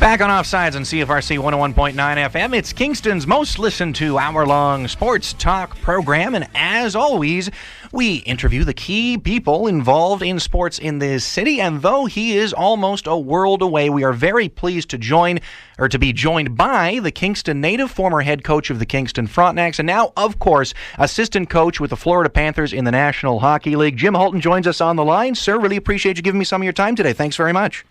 Back on Offsides on CFRC 101.9 FM, it's Kingston's most listened to hour-long sports talk program, and as always, we interview the key people involved in sports in this city, and though he is almost a world away, we are very pleased to be joined by the Kingston native, former head coach of the Kingston Frontenacs, and now, of course, assistant coach with the Florida Panthers in the National Hockey League. Jim Hulton joins us on the line. Sir, really appreciate you giving me some of your time today. Thanks very much.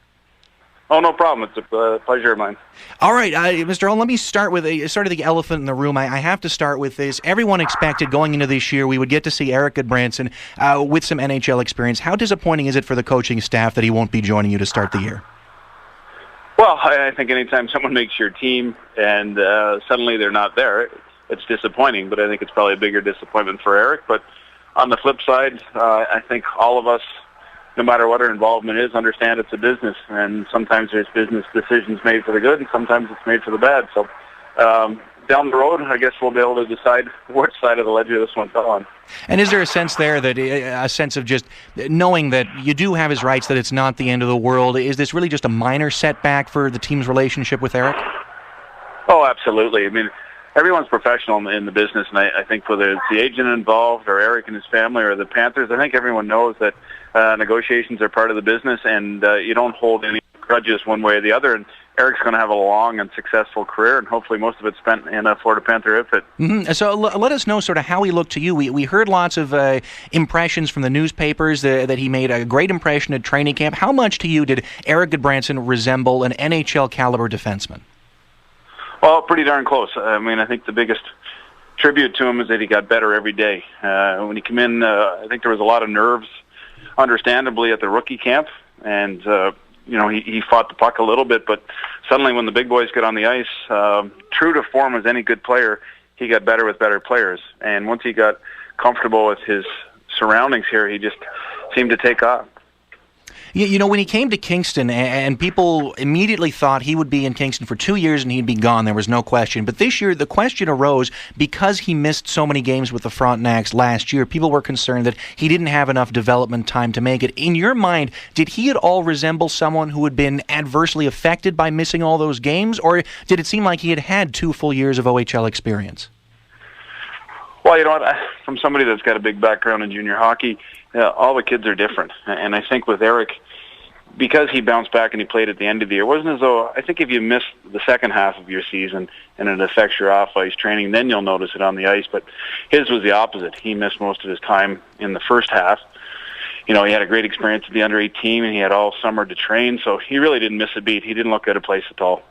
Oh, no problem. It's a pleasure of mine. All right, Mr. Hulton, let me start with the elephant in the room. I have to start with this. Everyone expected going into this year we would get to see Eric Goodbranson with some NHL experience. How disappointing is it for the coaching staff that he won't be joining you to start the year? Well, I think anytime someone makes your team and suddenly they're not there, it's disappointing, but I think it's probably a bigger disappointment for Eric. But on the flip side, I think all of us, no matter what our involvement is, understand it's a business, and sometimes there's business decisions made for the good, and sometimes it's made for the bad. So down the road, I guess we'll be able to decide which side of the ledger this one fell on. And is there a sense there that a sense of just knowing that you do have his rights, that it's not the end of the world? Is this really just a minor setback for the team's relationship with Eric? Oh, absolutely. I mean, everyone's professional in the business, and I think whether it's the agent involved or Eric and his family or the Panthers, I think everyone knows that negotiations are part of the business, and you don't hold any grudges one way or the other. And Eric's going to have a long and successful career, and hopefully most of it spent in a Florida Panther outfit. Mm-hmm. So let us know sort of how he looked to you. We heard lots of impressions from the newspapers that he made a great impression at training camp. How much to you did Eric Goodbranson resemble an NHL-caliber defenseman? Well, pretty darn close. I mean, I think the biggest tribute to him is that he got better every day. When he came in, I think there was a lot of nerves, understandably, at the rookie camp, and he fought the puck a little bit, but suddenly when the big boys get on the ice, true to form as any good player, he got better with better players. And once he got comfortable with his surroundings here, he just seemed to take off. You know, when he came to Kingston, and people immediately thought he would be in Kingston for 2 years and he'd be gone, there was no question. But this year, the question arose because he missed so many games with the Frontenacs last year. People were concerned that he didn't have enough development time to make it. In your mind, did he at all resemble someone who had been adversely affected by missing all those games, or did it seem like he had had 2 full years of OHL experience? Well, you know what? From somebody that's got a big background in junior hockey, all the kids are different. And I think with Eric, because he bounced back and he played at the end of the year, it wasn't as though, I think if you miss the second half of your season and it affects your off-ice training, then you'll notice it on the ice. But his was the opposite. He missed most of his time in the first half. You know, he had a great experience at the under-18, and he had all summer to train, so he really didn't miss a beat. He didn't look out of place at all.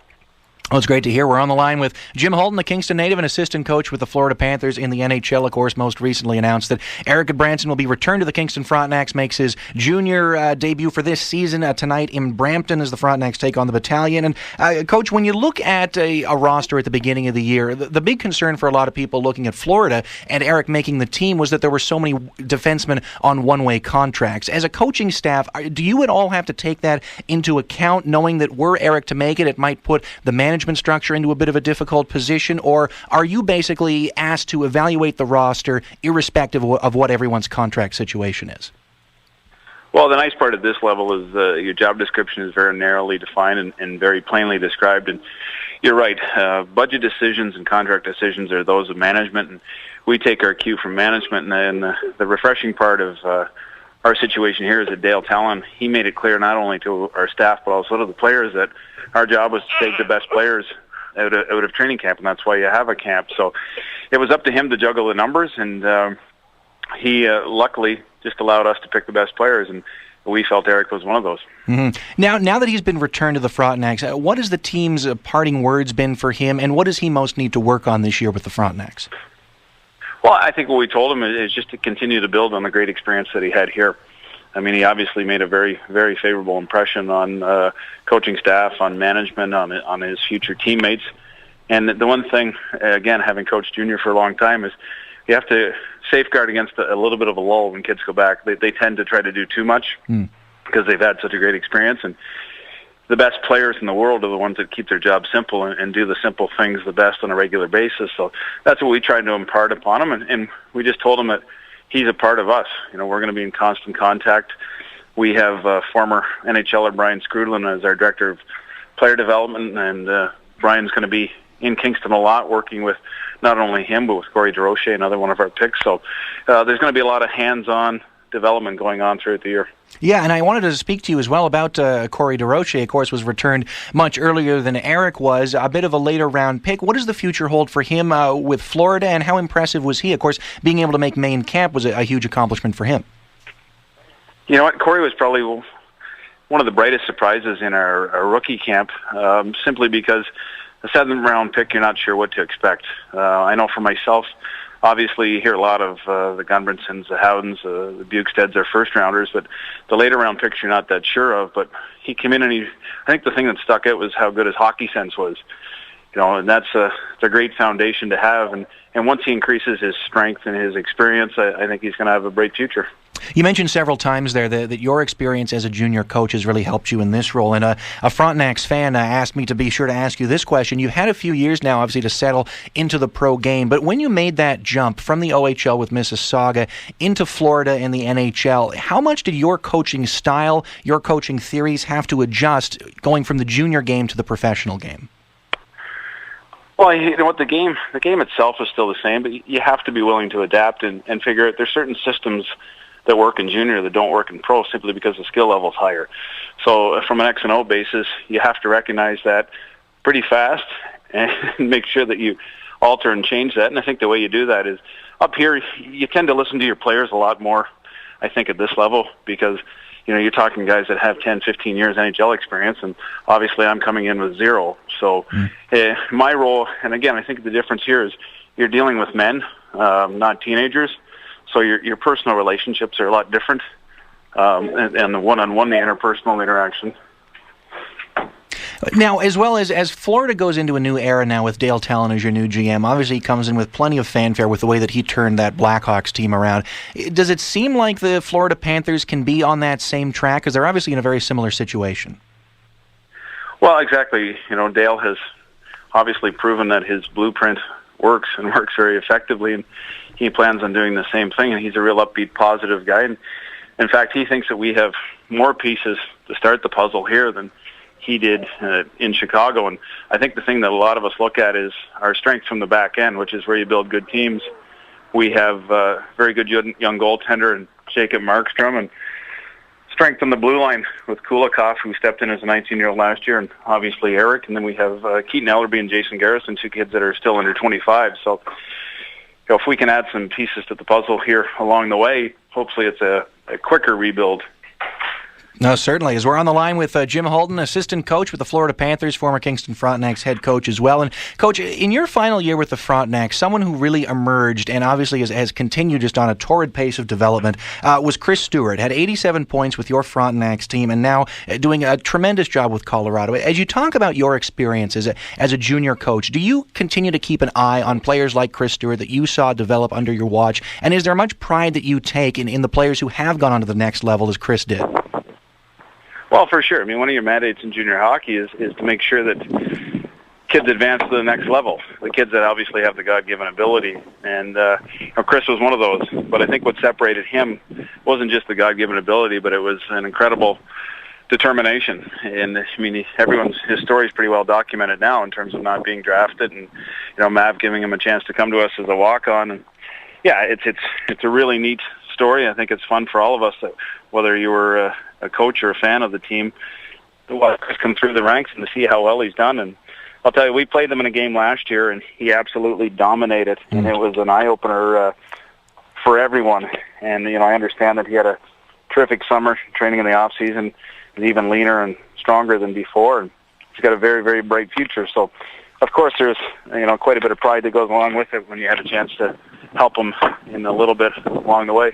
Well, it's great to hear. We're on the line with Jim Hulton, the Kingston native and assistant coach with the Florida Panthers in the NHL. Of course, most recently announced that Eric Goodbranson will be returned to the Kingston Frontenacs, makes his junior debut for this season tonight in Brampton as the Frontenacs take on the Battalion. And, Coach, when you look at a roster at the beginning of the year, the big concern for a lot of people looking at Florida and Eric making the team was that there were so many defensemen on one-way contracts. As a coaching staff, do you at all have to take that into account, knowing that were Eric to make it, it might put the management structure into a bit of a difficult position, or are you basically asked to evaluate the roster irrespective of what everyone's contract situation is? Well, the nice part at this level is your job description is very narrowly defined and very plainly described, and you're right. Budget decisions and contract decisions are those of management, and we take our cue from management, and the refreshing part of our situation here is that Dale Talon, he made it clear not only to our staff but also to the players that our job was to take the best players out of training camp, and that's why you have a camp. So it was up to him to juggle the numbers, and he luckily just allowed us to pick the best players, and we felt Eric was one of those. Mm-hmm. Now that he's been returned to the Frontenacs, what has the team's parting words been for him, and what does he most need to work on this year with the Frontenacs? Well, I think what we told him is just to continue to build on the great experience that he had here. I mean, he obviously made a very, very favorable impression on coaching staff, on management, on his future teammates. And the one thing, again, having coached junior for a long time, is you have to safeguard against a little bit of a lull when kids go back. They tend to try to do too much because they've had such a great experience. And the best players in the world are the ones that keep their job simple and do the simple things the best on a regular basis. So that's what we tried to impart upon him. And we just told him that he's a part of us. You know, we're going to be in constant contact. We have former NHLer Brian Scrudlin as our director of player development, and Brian's going to be in Kingston a lot, working with not only him, but with Corey DeRoche, another one of our picks. So there's going to be a lot of hands-on development going on throughout the year. Yeah, and I wanted to speak to you as well about Corey DeRoche. Of course, was returned much earlier than Eric was, a bit of a later round pick. What does the future hold for him with Florida, and how impressive was he? Of course, being able to make main camp was a huge accomplishment for him. You know what? Corey was probably one of the brightest surprises in our rookie camp, simply because a 7th round pick, you're not sure what to expect. I know for myself, obviously, you hear a lot of the Gunbrinsons, the Howdens, the Bukesteds are first-rounders, but the later-round picks you're not that sure of. But he came in, and I think the thing that stuck out was how good his hockey sense was. You know, and it's a great foundation to have. And once he increases his strength and his experience, I think he's going to have a bright future. You mentioned several times there that your experience as a junior coach has really helped you in this role. And a Frontenacs fan asked me to be sure to ask you this question. You've had a few years now, obviously, to settle into the pro game. But when you made that jump from the OHL with Mississauga into Florida and the NHL, how much did your coaching style, your coaching theories have to adjust going from the junior game to the professional game? Well, you know what, the game itself is still the same, but you have to be willing to adapt and figure out there's certain systems that work in junior that don't work in pro simply because the skill level is higher. So from an X and O basis, you have to recognize that pretty fast and make sure that you alter and change that. And I think the way you do that is up here, you tend to listen to your players a lot more, I think, at this level, because you know, you're talking guys that have 10, 15 years NHL experience, and obviously I'm coming in with 0. So my role, and again, I think the difference here is you're dealing with men, not teenagers. So your personal relationships are a lot different, and the one-on-one, the interpersonal interaction. Now, as well as Florida goes into a new era now with Dale Talon as your new GM, obviously he comes in with plenty of fanfare with the way that he turned that Blackhawks team around. Does it seem like the Florida Panthers can be on that same track? Because they're obviously in a very similar situation. Well, exactly. You know, Dale has obviously proven that his blueprint works and works very effectively, and he plans on doing the same thing, and he's a real upbeat, positive guy. And in fact, he thinks that we have more pieces to start the puzzle here than he did in Chicago. And I think the thing that a lot of us look at is our strength from the back end, which is where you build good teams. We have very good young goaltender and Jacob Markstrom, and strength on the blue line with Kulikov, who stepped in as a 19-year-old last year, and obviously Eric. And then we have Keaton Ellerby and Jason Garrison, 2 kids that are still under 25. So you know, if we can add some pieces to the puzzle here along the way, hopefully it's a quicker rebuild. No, certainly. As we're on the line with Jim Hulton, assistant coach with the Florida Panthers, former Kingston Frontenacs head coach as well. And, Coach, in your final year with the Frontenacs, someone who really emerged and obviously has continued just on a torrid pace of development was Chris Stewart. Had 87 points with your Frontenacs team and now doing a tremendous job with Colorado. As you talk about your experience as a junior coach, do you continue to keep an eye on players like Chris Stewart that you saw develop under your watch? And is there much pride that you take in the players who have gone on to the next level as Chris did? Well, for sure. I mean, one of your mandates in junior hockey is to make sure that kids advance to the next level, the kids that obviously have the God-given ability. And you know, Chris was one of those. But I think what separated him wasn't just the God-given ability, but it was an incredible determination. And I mean, his story is pretty well documented now in terms of not being drafted, and you know, Mav giving him a chance to come to us as a walk-on. And yeah, it's a really neat story. I think it's fun for all of us, that whether you were a coach or a fan of the team, to watch Chris come through the ranks and to see how well he's done. And I'll tell you, we played them in a game last year, and he absolutely dominated, and it was an eye-opener for everyone. And, you know, I understand that he had a terrific summer training in the off-season. He's even leaner and stronger than before, and he's got a very, very bright future. So, of course, there's, you know, quite a bit of pride that goes along with it when you had a chance to help him in a little bit along the way.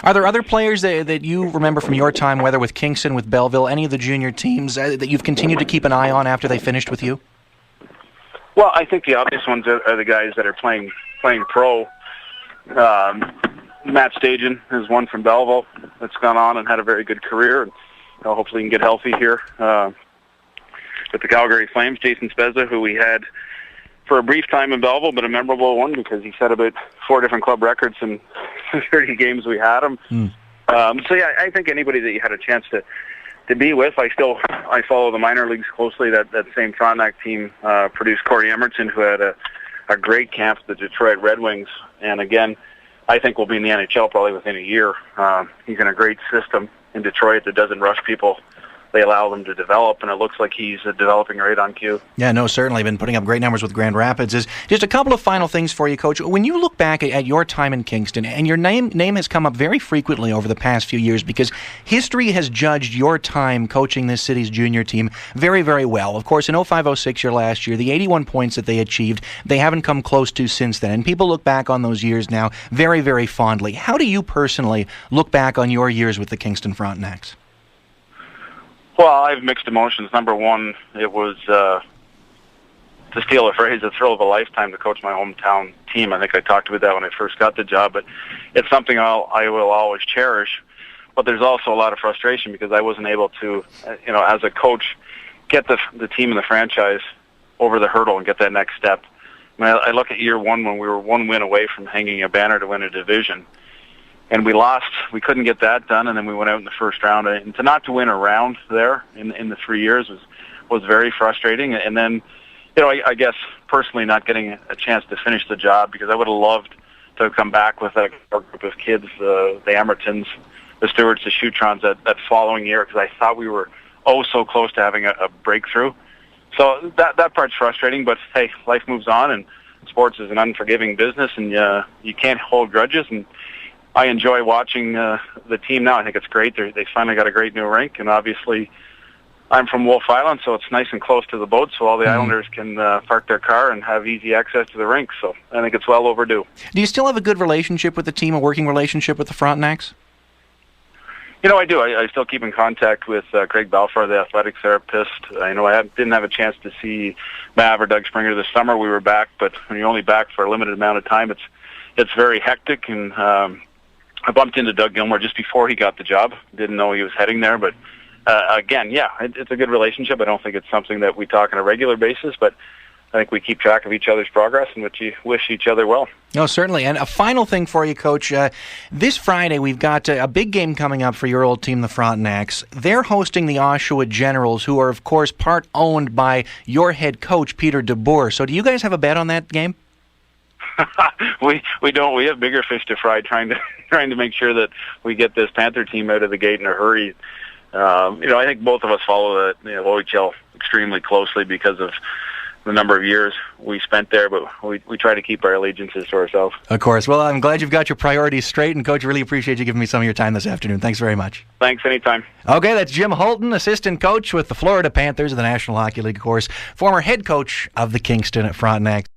Are there other players that you remember from your time, whether with Kingston, with Belleville, any of the junior teams, that you've continued to keep an eye on after they finished with you? Well, I think the obvious ones are the guys that are playing pro. Matt Stajan is one from Belleville that's gone on and had a very good career. And, you know, hopefully he can get healthy here. With the Calgary Flames, Jason Spezza, who we had for a brief time in Belleville, but a memorable one because he set about 4 different club records in 30 games we had him. So, yeah, I think anybody that you had a chance to to be with. I follow the minor leagues closely. That same Frontenac team produced Corey Emerson, who had a great camp with the Detroit Red Wings, and again, I think we'll be in the NHL probably within a year. He's in a great system in Detroit that doesn't rush people. They allow them to develop, and it looks like he's developing right on cue. Yeah, no, certainly been putting up great numbers with Grand Rapids. Is just a couple of final things for you, Coach. When you look back at your time in Kingston, and your name has come up very frequently over the past few years because history has judged your time coaching this city's junior team very, very well. Of course, in 05-06, your last year, the 81 points that they achieved, they haven't come close to since then. And people look back on those years now very, very fondly. How do you personally look back on your years with the Kingston Frontenacs? Well, I have mixed emotions. Number one, it was, to steal a phrase, a thrill of a lifetime to coach my hometown team. I think I talked about that when I first got the job, but it's something I will always cherish. But there's also a lot of frustration because I wasn't able to, as a coach, get the team and the franchise over the hurdle and get that next step. I mean, I look at year one when we were one win away from hanging a banner to win a division. And we lost. We couldn't get that done, and then we went out in the first round. And to win a round there in the 3 years was very frustrating. And then, I guess personally not getting a chance to finish the job because I would have loved to come back with a group of kids, the Amertons, the Stewarts, the Shutrons that following year because I thought we were so close to having a breakthrough. So that part's frustrating, but hey, life moves on, and sports is an unforgiving business, and you can't hold grudges. And I enjoy watching the team now. I think it's great. They finally got a great new rink, and obviously I'm from Wolf Island, so it's nice and close to the boat, so all the Islanders can park their car and have easy access to the rink. So I think it's well overdue. Do you still have a good relationship with the team, a working relationship with the Frontenacs? I do. I still keep in contact with Craig Balfour, the athletic therapist. I didn't have a chance to see Mav or Doug Springer this summer. We were back, but when you're only back for a limited amount of time, it's very hectic, and I bumped into Doug Gilmore just before he got the job. Didn't know he was heading there, but again, yeah, it's a good relationship. I don't think it's something that we talk on a regular basis, but I think we keep track of each other's progress and wish each other well. No, certainly. And a final thing for you, Coach. This Friday, we've got a big game coming up for your old team, the Frontenacs. They're hosting the Oshawa Generals, who are, of course, part owned by your head coach, Peter DeBoer. So do you guys have a bet on that game? We don't. We have bigger fish to fry trying to make sure that we get this Panther team out of the gate in a hurry. I think both of us follow the OHL extremely closely because of the number of years we spent there, but we try to keep our allegiances to ourselves. Of course. Well, I'm glad you've got your priorities straight, and Coach, really appreciate you giving me some of your time this afternoon. Thanks very much. Thanks, anytime. Okay, that's Jim Hulton, assistant coach with the Florida Panthers of the National Hockey League, of course, former head coach of the Kingston Frontenacs.